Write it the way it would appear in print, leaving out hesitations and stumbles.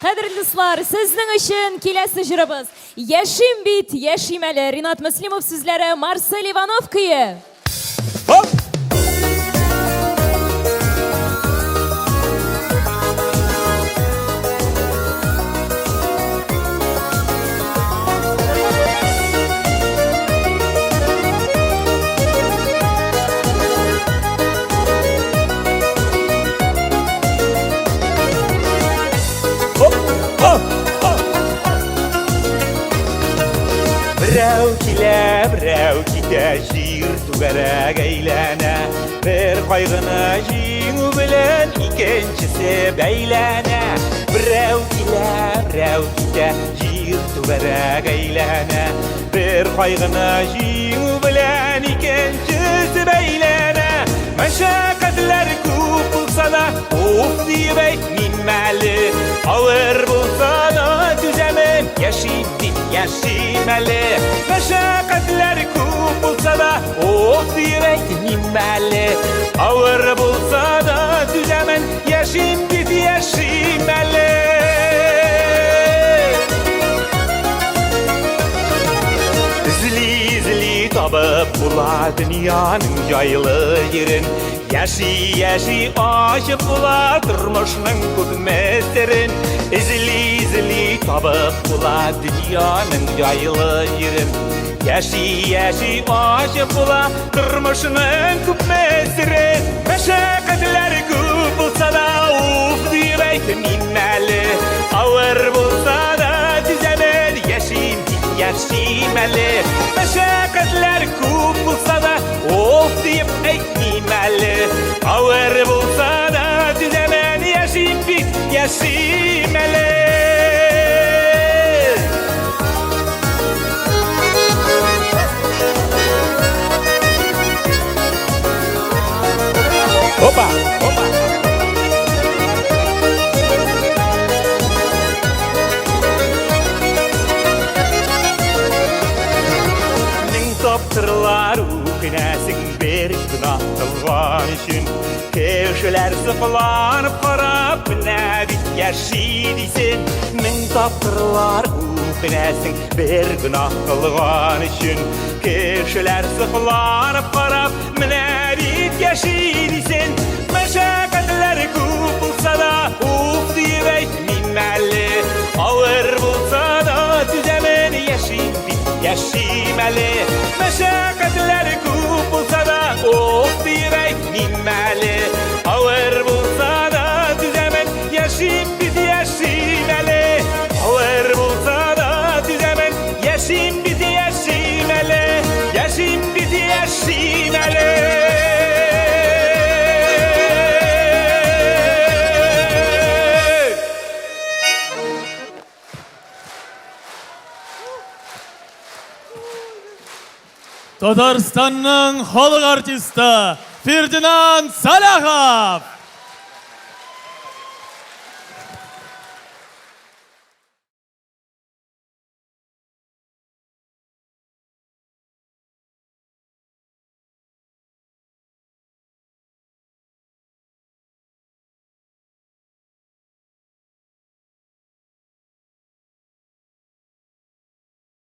Қадірлі достар, сіздің үшін келесі жырыбыз. Яшим бит, яшимәлі. Ринат Муслимов сүзлері, Марсель Иванов күйі. Хоп! Бірәу кете жир туғарак әйләнә, бір қайғыны жеңу білін икеншісі бәйләнә. Бірәу кете жир туғарак әйләнә, бір қайғыны жеңу білін икеншісі бәйләнә. Мәшәқәтләр көп болса да, оф дейіп әйтмеймәлі, ауыр болса да түзәмен яшимәлі. Мәшәқәтләр көп болса да, оф дейіп әйтмеймәлі, ауыр болса да түзәмен яшимәлі. Izli табып бұла дүнияның жайлы жерін, яши ашып бұла тұрмышның көп мәстерін. Izli табып бұла дүнияның жайлы жерін, яши ашып бұла тұрмышның көп мәстерін. Мәшәқәтләр көп болса да, уф дейіп әйтмеймәлі, ауыр болса да түзәмен яшимәлі. Мәшәқәтләр көп болса да, оф дейіп әйтмеймәлі, ауыр болса да түзәмен яшимәлі. Опа! Таптырлар өкінәсің бір күнә қылған үшін, кешелер сықыланып қарап нәбит яши дейсін. Мың таптырлар өкінәсің бір күнә қылған үшін, кешелер сықыланып қарап нәбит яши дейсін. Мәшәқәтләр көп болса да, уф дейіп әйтмеймәлі, ауыр болса да түзәмен яшимәлі. Мәшәқәтләр көп болса да, оф дейіп әйтмеймәлі, ауыр болса да түзәмен яшимәлі. Ауыр болса да түзәмен яшимәлі. Татарстанның халық артисті Фердинанд Салахов.